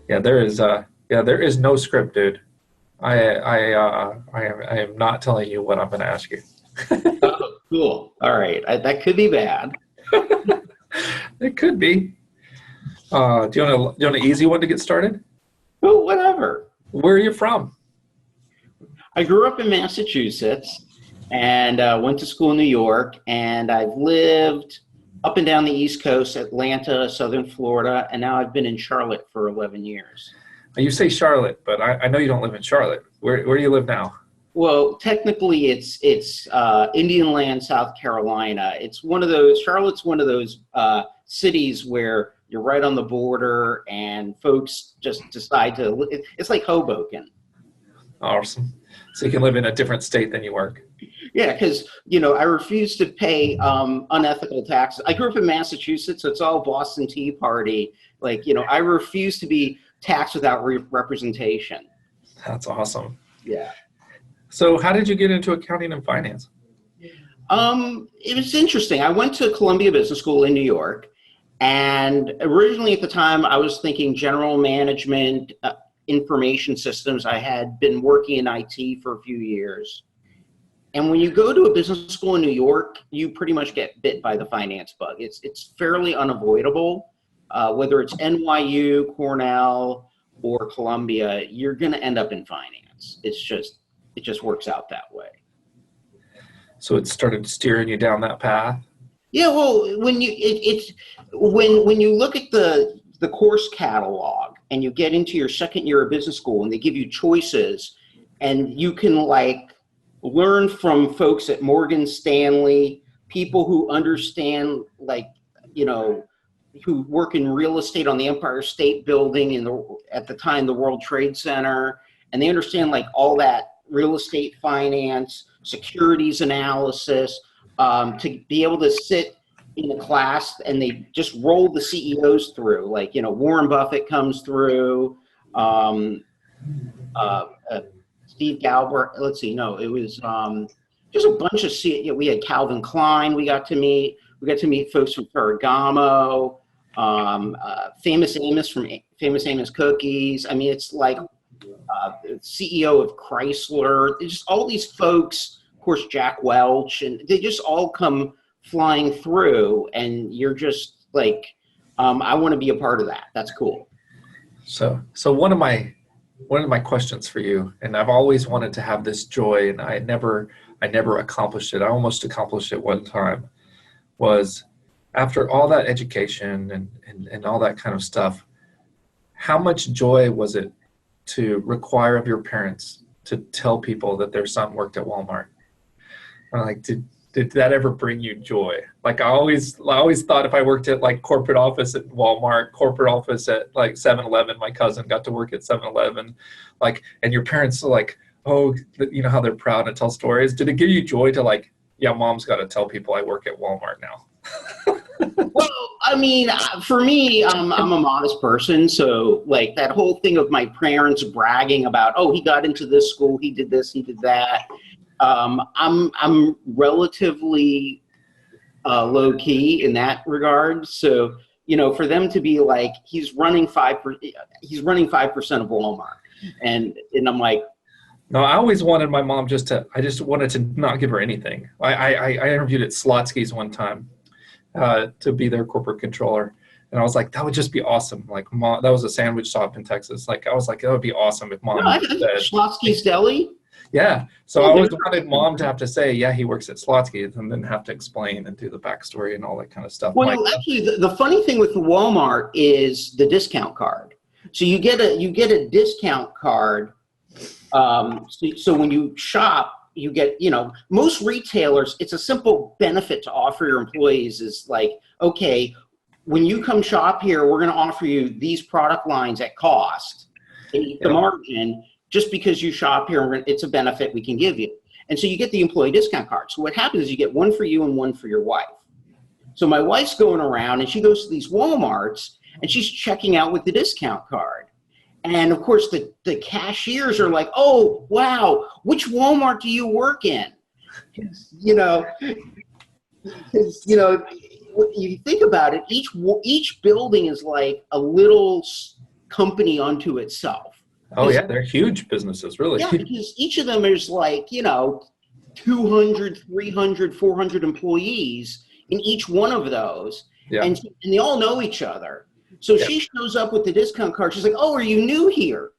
Yeah, there is no script, dude. I am not telling you what I'm going to ask you. Oh, cool. All right. That could be bad. It could be. Do you want an easy one to get started? Well, whatever. Where are you from? I grew up in Massachusetts and went to school in New York, and I've lived up and down the East Coast, Atlanta, Southern Florida, and now I've been in Charlotte for 11 years. You say Charlotte, but I know you don't live in Charlotte. Where do you live now? Well, technically, it's Indian Land, South Carolina. It's one of those. Charlotte's one of those cities where you're right on the border, and folks just decide to. It's like Hoboken. Awesome. So you can live in a different state than you work. Yeah, because I refuse to pay unethical taxes. I grew up in Massachusetts, so it's all Boston Tea Party. I refuse to be taxed without representation. That's awesome. Yeah. So how did you get into accounting and finance? It was interesting. I went to Columbia Business School in New York, and originally at the time I was thinking general management, information systems. I had been working in IT for a few years. And when you go to a business school in New York, you pretty much get bit by the finance bug. It's fairly unavoidable. Whether it's NYU, Cornell, or Columbia, you're going to end up in finance. It just works out that way. So it started steering you down that path? Yeah, well, when you look at the course catalog and you get into your second year of business school and they give you choices, and you can learn from folks at Morgan Stanley, people who understand who work in real estate on the Empire State Building at the time the World Trade Center, and they understand all that real estate finance, securities analysis, to be able to sit in a class and they just roll the CEOs through. Warren Buffett comes through, Steve Galbraith. Let's see, no, it was just a bunch of we had Calvin Klein. We got to meet folks from Ferragamo, Famous Amos from Famous Amos Cookies. I mean, it's CEO of Chrysler. Just all these folks, of course, Jack Welch, and they just all come flying through, and you're just I want to be a part of that. That's cool. So one of my questions for you, and I've always wanted to have this joy, and I never accomplished it. I almost accomplished it one time. Was after all that education and all that kind of stuff, how much joy was it to require of your parents to tell people that their son worked at Walmart? Did that ever bring you joy? I always thought if I worked at corporate office at Walmart, corporate office at 7-Eleven, my cousin got to work at 7-Eleven, and your parents are oh, how they're proud to tell stories. Did it give you joy to yeah, mom's got to tell people I work at Walmart now? Well, I mean, for me, I'm a modest person, so that whole thing of my parents bragging about, oh, he got into this school, he did this, he did that. I'm relatively low key in that regard. So for them to be he's running 5% of Walmart, and I'm no, I always wanted my mom I just wanted to not give her anything. I interviewed at Slotsky's one time to be their corporate controller. And I was that would just be awesome. Mom, that was a sandwich shop in Texas. I was that would be awesome if mom said. Slotsky's Deli? Yeah. So I always wanted mom to have to say, yeah, he works at Slotsky's, and then have to explain and do the backstory and all that kind of stuff. Well, actually, the funny thing with Walmart is the discount card. So you get a discount card. So when you shop, you get, most retailers, it's a simple benefit to offer your employees is okay, when you come shop here, we're going to offer you these product lines at cost and eat the margin. Just because you shop here, it's a benefit we can give you. And so you get the employee discount card. So what happens is you get one for you and one for your wife. So my wife's going around and she goes to these Walmarts and she's checking out with the discount card. And of course the cashiers are oh, wow, which Walmart do you work in? Because you think about it, each building is a little company unto itself. Oh yeah, they're huge businesses, really. Yeah, because each of them is like, 200, 300, 400 employees in each one of those. Yeah. And they all know each other. So she shows up with the discount card. She's like, oh, are you new here?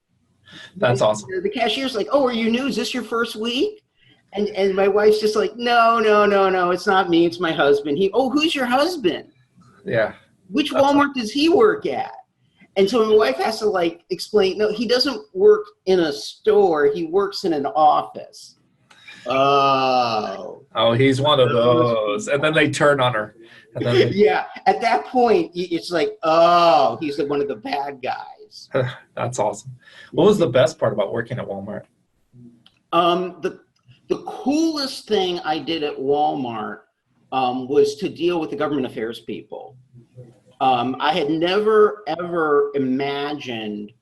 That's awesome. The cashier's like, oh, are you new? Is this your first week? And my wife's just like, no, it's not me. It's my husband. Who's your husband? Yeah. Which Walmart does he work at? And so my wife has to like explain, no, he doesn't work in a store. He works in an office. Oh, he's one of those. And then they turn on her. And then yeah, at that point, it's like, oh, he's one of the bad guys. That's awesome. What was the best part about working at Walmart? The coolest thing I did at Walmart was to deal with the government affairs people. I had never, ever imagined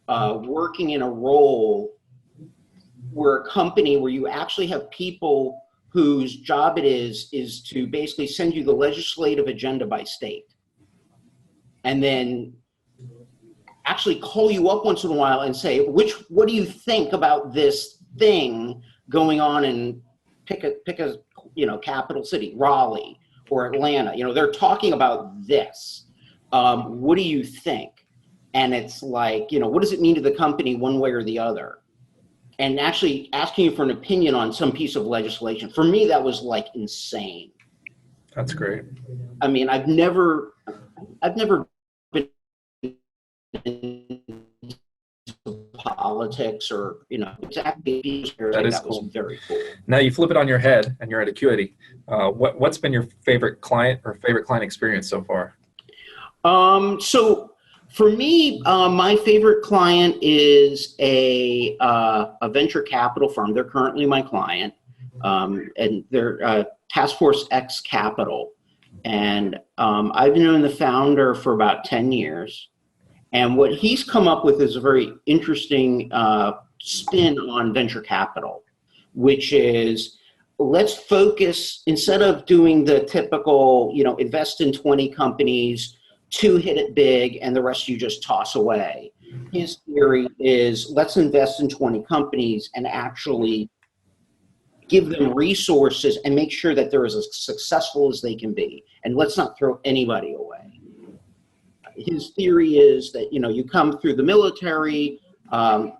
working in a role where a company where you actually have people whose job it is to basically send you the legislative agenda by state. And then actually call you up once in a while and say, what do you think about this thing going on in pick a capital city, Raleigh or Atlanta? They're talking about this. What do you think? And it's like, what does it mean to the company one way or the other? And actually asking you for an opinion on some piece of legislation. For me, that was like insane. That's great. I mean, I've never been into politics or, exactly. That cool. was very cool. Now you flip it on your head and you're at Acuity. What's been your favorite client or favorite client experience so far? So for me, my favorite client is a venture capital firm. They're currently my client, and they're Task Force X Capital. And I've known the founder for about 10 years. And what he's come up with is a very interesting spin on venture capital, which is let's focus, instead of doing the typical, invest in 20 companies, 2 hit it big, and the rest you just toss away. His theory is let's invest in 20 companies and actually give them resources and make sure that they're as successful as they can be. And let's not throw anybody away. His theory is that, you come through the military,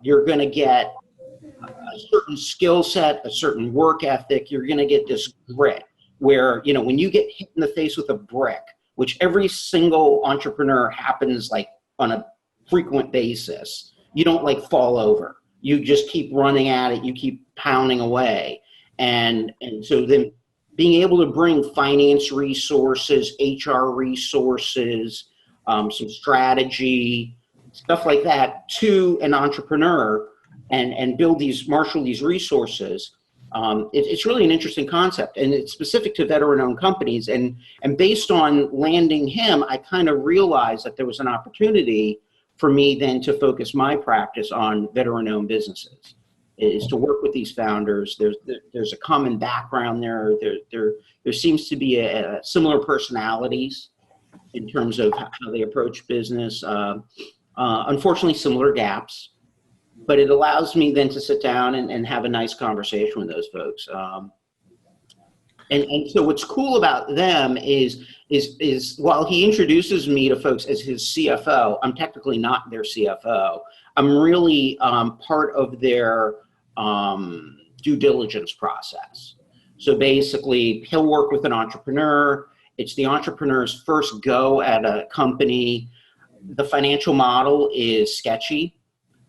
you're going to get a certain skill set, a certain work ethic. You're going to get this grit where, when you get hit in the face with a brick, which every single entrepreneur happens like on a frequent basis, you don't like fall over. You just keep running at it. You keep pounding away. And so then being able to bring finance resources, HR resources, some strategy, stuff like that to an entrepreneur and marshal these resources. It's really an interesting concept, and it's specific to veteran-owned companies. And based on landing him, I kind of realized that there was an opportunity for me then to focus my practice on veteran-owned businesses, is to work with these founders. There's a common background there. There seems to be a similar personalities in terms of how they approach business. Unfortunately, similar gaps. But it allows me then to sit down and have a nice conversation with those folks. And so what's cool about them is while he introduces me to folks as his CFO, I'm technically not their CFO. I'm really part of their due diligence process. So basically, he'll work with an entrepreneur. It's the entrepreneur's first go at a company. The financial model is sketchy.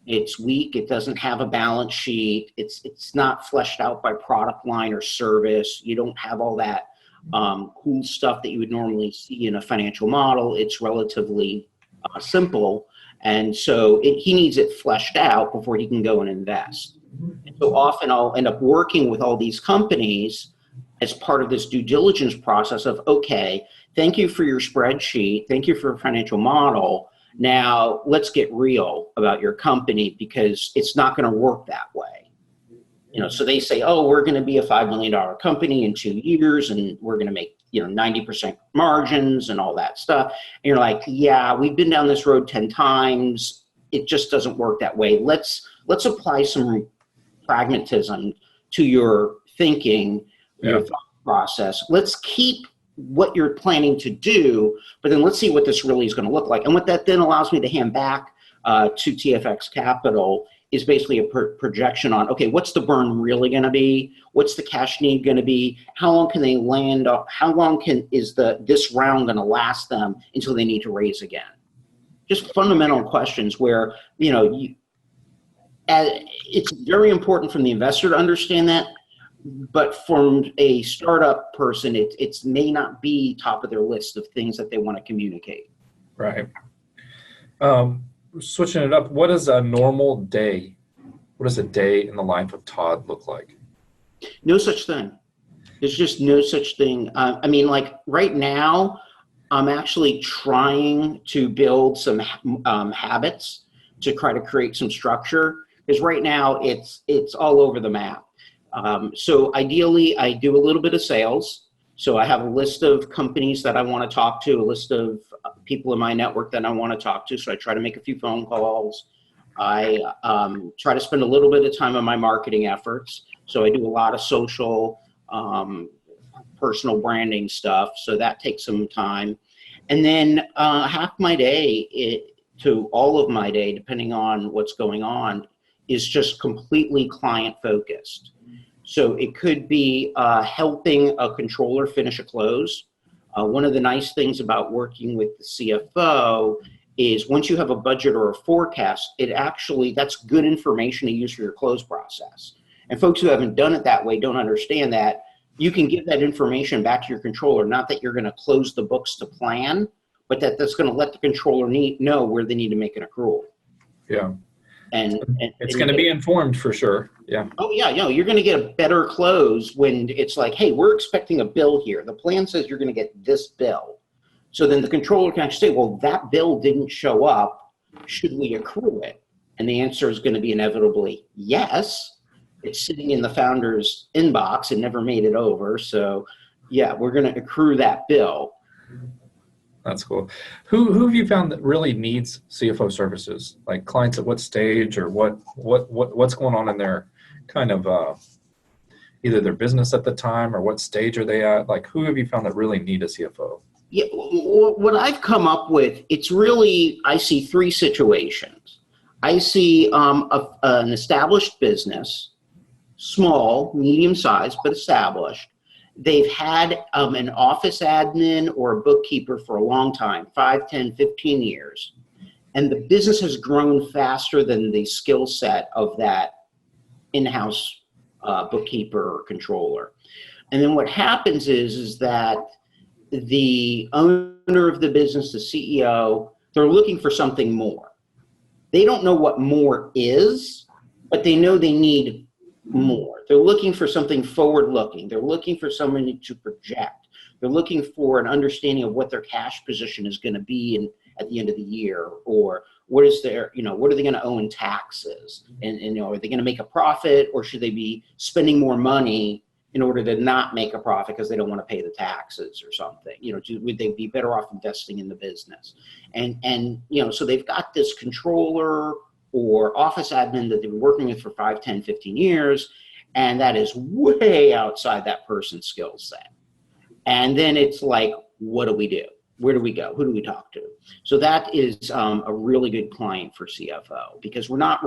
It's weak. It doesn't have a balance sheet. It's not fleshed out by product line or service. You don't have all that cool stuff that you would normally see in a financial model. It's relatively simple. And so he needs it fleshed out before he can go and invest. And so often I'll end up working with all these companies as part of this due diligence process of, okay, thank you for your spreadsheet. Thank you for your financial model. Now let's get real about your company, because it's not going to work that way. So they say, oh, we're going to be a $5 million company in 2 years, and we're going to make 90% margins and all that stuff. And you're like, yeah, we've been down this road 10 times. it just doesn't work that way. Let's apply some pragmatism to your thinking, your thought process. Let's keep what you're planning to do, but then let's see what this really is going to look like. And what that then allows me to hand back to TFX Capital is basically a projection on, okay, what's the burn really going to be? What's the cash need going to be? How long can they land? How long is this round going to last them until they need to raise again? Just fundamental questions where, it's very important from the investor to understand that, but from a startup person, it may not be top of their list of things that they want to communicate. Right. Switching it up, what is a normal day? What does a day in the life of Todd look like? No such thing. There's just no such thing. Like right now, I'm actually trying to build some habits to try to create some structure, because right now it's all over the map. So ideally, I do a little bit of sales. So I have a list of companies that I want to talk to, a list of people in my network that I want to talk to. So I try to make a few phone calls. I try to spend a little bit of time on my marketing efforts. So I do a lot of social, personal branding stuff. So that takes some time. And then half my day to all of my day, depending on what's going on, is just completely client focused. So it could be helping a controller finish a close. One of the nice things about working with the CFO is once you have a budget or a forecast, that's good information to use for your close process. And folks who haven't done it that way don't understand that you can give that information back to your controller, not that you're going to close the books to plan, but that's going to let the controller know where they need to make an accrual. Yeah. And it's going to be informed for sure. Yeah. Oh yeah, you're going to get a better close when it's like, hey, we're expecting a bill here. The plan says you're going to get this bill. So then the controller can actually say, well, that bill didn't show up. Should we accrue it? And the answer is going to be inevitably yes. It's sitting in the founder's inbox and never made it over. So yeah, we're going to accrue that bill. That's cool. Who have you found that really needs CFO services? Like clients at what stage, or what's going on in their kind of either their business at the time, or what stage are they at? Like, who have you found that really need a CFO? Yeah, what I've come up with, I see three situations. I see an established business, small, medium-sized, but established. They've had an office admin or a bookkeeper for a long time, 5, 10, 15 years. And the business has grown faster than the skill set of that in-house bookkeeper or controller. And then what happens is that the owner of the business, the CEO, they're looking for something more. They don't know what more is, but they know they need more. They're looking for something forward-looking. They're looking for someone to project. They're looking for an understanding of what their cash position is going to be at the end of the year, or what are they going to owe in taxes, and are they going to make a profit, or should they be spending more money in order to not make a profit because they don't want to pay the taxes or something? Would they be better off investing in the business? And so they've got this controller or office admin that they've been working with for 5, 10, 15 years, and that is way outside that person's skill set. And then it's like, what do we do? Where do we go? Who do we talk to? So that is a really good client for CFO, because we're not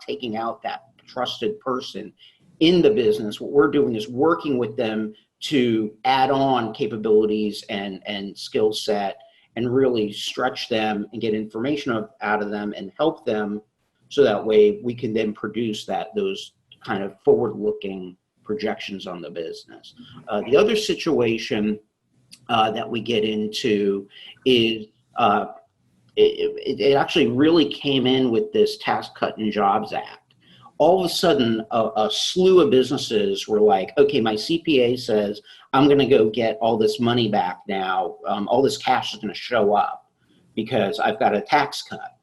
taking out that trusted person in the business. What we're doing is working with them to add on capabilities and skill set, and really stretch them and get information out of them and help them, so that way we can then produce those kind of forward-looking projections on the business. The other situation that we get into is it actually really came in with this Tax Cut and Jobs Act. All of a sudden, a slew of businesses were like, okay, my CPA says I'm going to go get all this money back now. All this cash is going to show up because I've got a tax cut.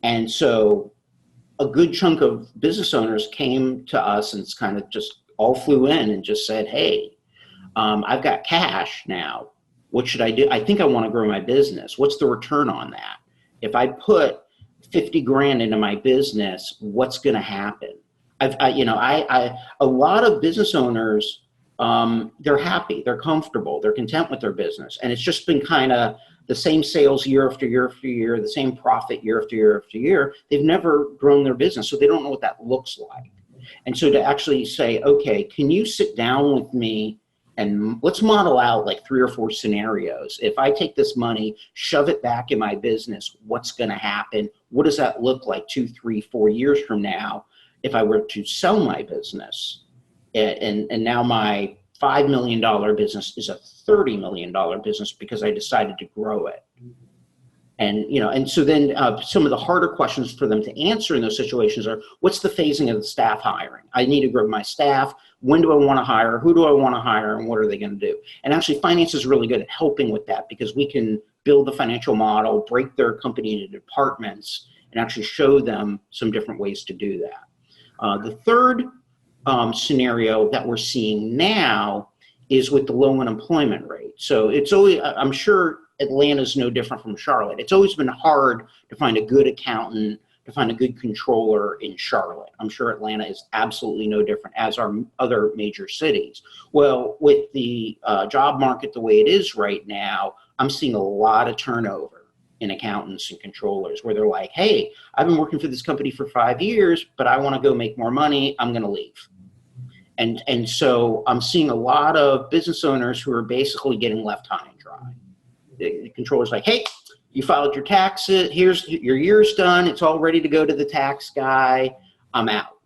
And so a good chunk of business owners came to us and kind of just all flew in and just said, hey, I've got cash now. What should I do? I think I want to grow my business. What's the return on that? If I put 50 grand into my business, what's going to happen? A lot of business owners, they're happy, they're comfortable, they're content with their business. And it's just been kind of the same sales year after year after year, the same profit year after year after year. They've never grown their business, so they don't know what that looks like. And so to actually say, okay, can you sit down with me and let's model out like 3 or 4 scenarios. If I take this money, shove it back in my business, what's going to happen? What does that look like 2, 3, 4 years from now if I were to sell my business? And now my $5 million business is a $30 million business because I decided to grow it. And so then some of the harder questions for them to answer in those situations are, what's the phasing of the staff hiring? I need to grow my staff. When do I want to hire? Who do I want to hire? And what are they going to do? And actually, finance is really good at helping with that because we can build the financial model, break their company into departments, and actually show them some different ways to do that. The third scenario that we're seeing now is with the low unemployment rate. So it's always, I'm sure Atlanta's no different from Charlotte. It's always been hard to find a good accountant, to find a good controller in Charlotte. I'm sure Atlanta is absolutely no different, as are other major cities. Well, with the job market the way it is right now, I'm seeing a lot of turnover in accountants and controllers where they're like, hey, I've been working for this company for 5 years, but I want to go make more money. I'm going to leave. And so I'm seeing a lot of business owners who are basically getting left high and dry. The controller's like, hey, you filed your taxes. Here's your year's done. It's all ready to go to the tax guy. I'm out.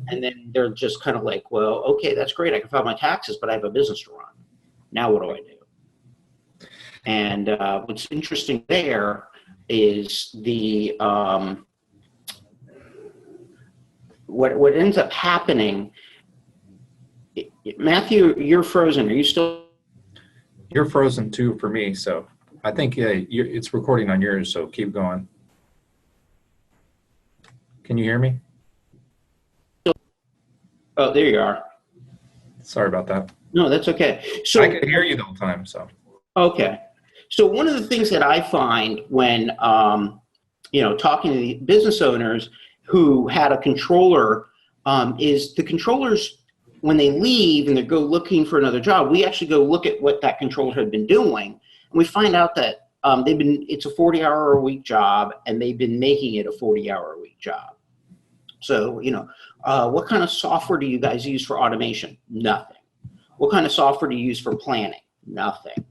And then they're just kind of like, well, okay, that's great. I can file my taxes, but I have a business to run. Now what do I do? And what's interesting there is the what ends up happening. Matthew, you're frozen. Are you still? You're frozen too for me, so I think it's recording on yours, so keep going. Can you hear me? Oh, there you are. Sorry about that. No, that's okay. So I could hear you the whole time, so. Okay. So one of the things that I find when talking to the business owners who had a controller is the controllers, when they leave and they go looking for another job, we actually go look at what that controller had been doing. And we find out that it's a 40-hour-a-week job, and they've been making it a 40-hour-a-week job. So, what kind of software do you guys use for automation? Nothing. What kind of software do you use for planning? Nothing.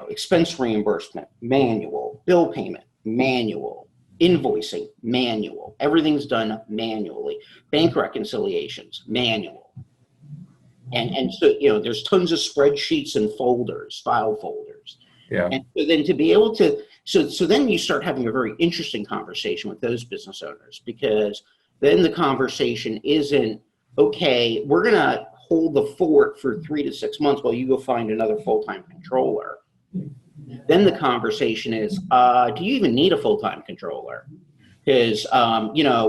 Expense reimbursement, manual. Bill payment, manual. Invoicing, manual. Everything's done manually. Bank reconciliations, manual. And so, there's tons of spreadsheets and folders, file folders. Yeah. And so then to be able to, so then you start having a very interesting conversation with those business owners, because then the conversation isn't, okay, we're going to hold the fort for 3 to 6 months while you go find another full-time controller. Then the conversation is, do you even need a full-time controller? Because,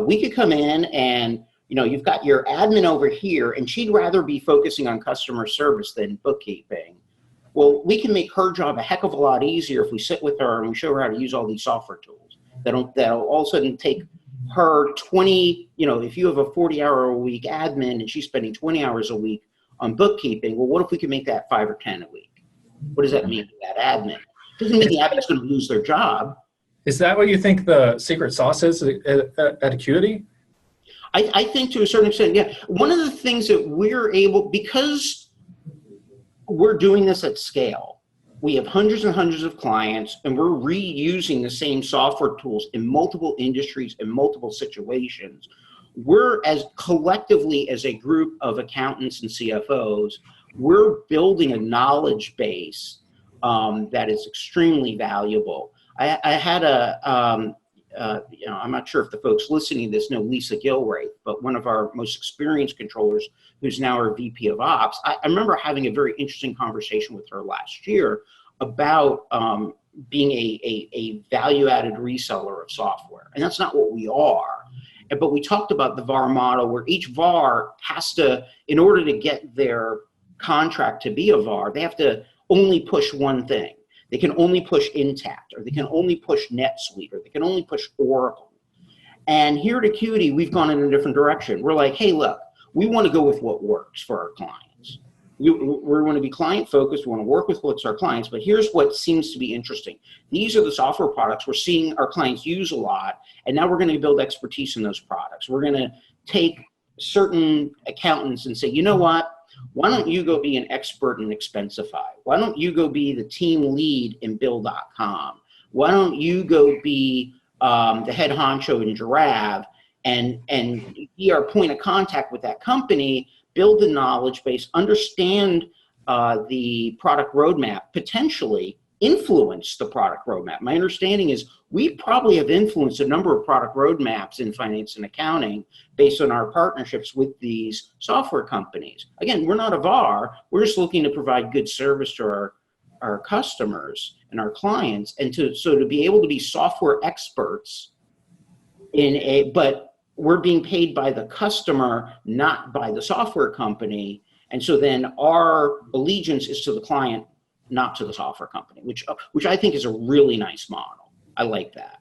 we could come in and, you've got your admin over here, and she'd rather be focusing on customer service than bookkeeping. Well, we can make her job a heck of a lot easier if we sit with her and we show her how to use all these software tools. That'll all of a sudden take her 20, if you have a 40-hour-a-week admin and she's spending 20 hours a week on bookkeeping, well, what if we can make that 5 or 10 a week? What does that mean to that admin? It doesn't mean the admin's going to lose their job. Is that what you think the secret sauce is at Acuity? I think to a certain extent, yeah. One of the things that we're able, because we're doing this at scale, we have hundreds and hundreds of clients, and we're reusing the same software tools in multiple industries and multiple situations. We're, as collectively as a group of accountants and CFOs, we're building a knowledge base that is extremely valuable. I had I'm not sure if the folks listening to this know Lisa Gilraith, but one of our most experienced controllers, who's now our VP of Ops. I remember having a very interesting conversation with her last year about being a value-added reseller of software. And that's not what we are. But we talked about the VAR model, where each VAR has to, in order to get their contract to be a VAR, they have to only push one thing. They can only push Intact, or they can only push NetSuite, or they can only push Oracle. And here at Acuity, we've gone in a different direction. We're like, hey, look, we want to go with what works for our clients. We want to be client focused. We want to work with what's our clients. But here's what seems to be interesting. These are the software products we're seeing our clients use a lot. And now we're going to build expertise in those products. We're going to take certain accountants and say, you know what? Why don't you go be an expert in Expensify? Why don't you go be the team lead in Bill.com? Why don't you go be the head honcho in Giraffe and be our point of contact with that company, build the knowledge base, understand the product roadmap, potentially influence the product roadmap. My understanding is we probably have influenced a number of product roadmaps in finance and accounting based on our partnerships with these software companies. Again, we're not a VAR. We're just looking to provide good service to our customers and our clients, and to be able to be software experts but we're being paid by the customer, not by the software company. And so then our allegiance is to the client, not to the software company, which I think is a really nice model. I like that.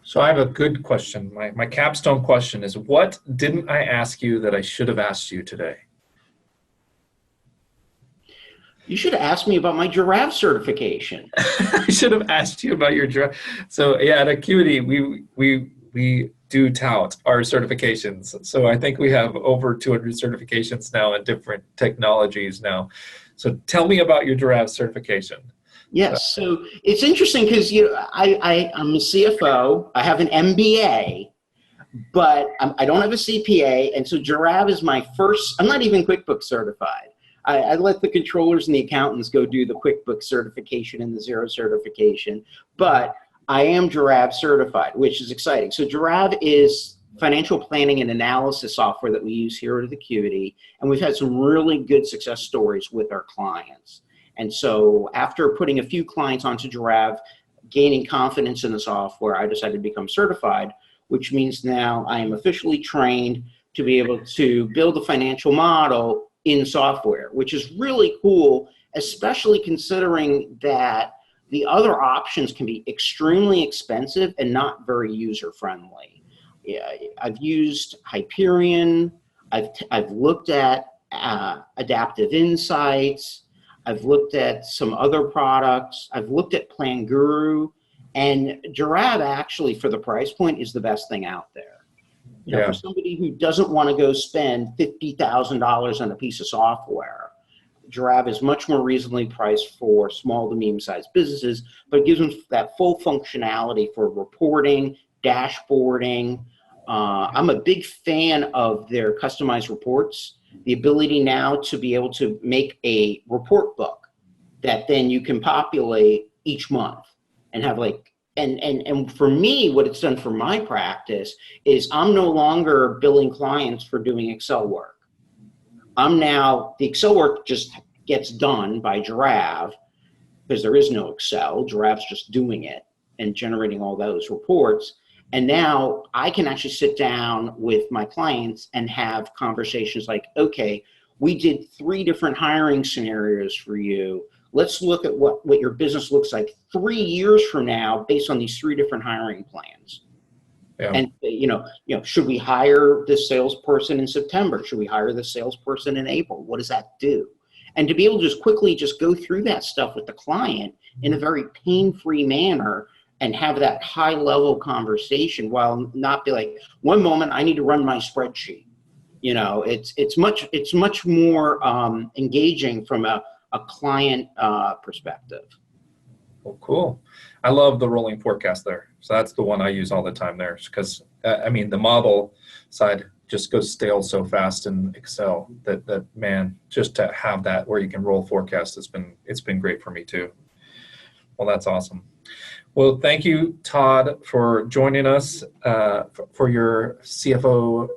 So I have a good question. My capstone question is, what didn't I ask you that I should have asked you today? You should have asked me about my Giraffe certification. I should have asked you about your Giraffe. So yeah, at Acuity, we do tout our certifications. So I think we have over 200 certifications now in different technologies now. So tell me about your Giraffe certification. Yes, so it's interesting because I'm a CFO. I have an MBA, but I don't have a CPA, and so Giraffe is my first. I'm not even QuickBooks certified. I let the controllers and the accountants go do the QuickBooks certification and the Xero certification, but I am Giraffe certified, which is exciting. So Giraffe is financial planning and analysis software that we use here at Acuity, and we've had some really good success stories with our clients. And so after putting a few clients onto Giraffe, gaining confidence in the software, I decided to become certified, which means now I am officially trained to be able to build a financial model in software, which is really cool, especially considering that the other options can be extremely expensive and not very user-friendly. Yeah, I've used Hyperion. I've looked at Adaptive Insights. I've looked at some other products. I've looked at Plan Guru, and Giraffe actually, for the price point, is the best thing out there. You know, for somebody who doesn't want to go spend $50,000 on a piece of software, Giraffe is much more reasonably priced for small to medium-sized businesses, but it gives them that full functionality for reporting, dashboarding. I'm a big fan of their customized reports, the ability now to be able to make a report book that then you can populate each month and have and for me, what it's done for my practice is I'm no longer billing clients for doing Excel work. The Excel work just gets done by Giraffe because there is no Excel. Giraffe's just doing it and generating all those reports. And now I can actually sit down with my clients and have conversations like, okay, we did 3 different hiring scenarios for you. Let's look at what your business looks like 3 years from now based on these 3 different hiring plans. Yeah. And should we hire this salesperson in September? Should we hire this salesperson in April? What does that do? And to be able to just quickly go through that stuff with the client in a very pain-free manner and have that high-level conversation while not be like, one moment I need to run my spreadsheet. It's much more engaging from a client perspective. Well, cool. I love the rolling forecast there. So that's the one I use all the time there, because the model side just goes stale so fast in Excel that man, just to have that where you can roll forecast, it's been great for me too. Well, that's awesome. Well, thank you, Todd, for joining us for your CFO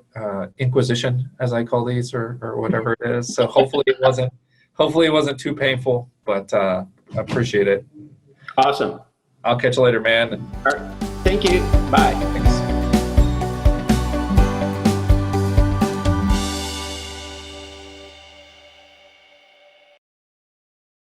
inquisition, as I call these, or whatever it is. So hopefully it wasn't too painful, but I appreciate it. Awesome. I'll catch you later, man. All right. Thank you. Bye. Thanks.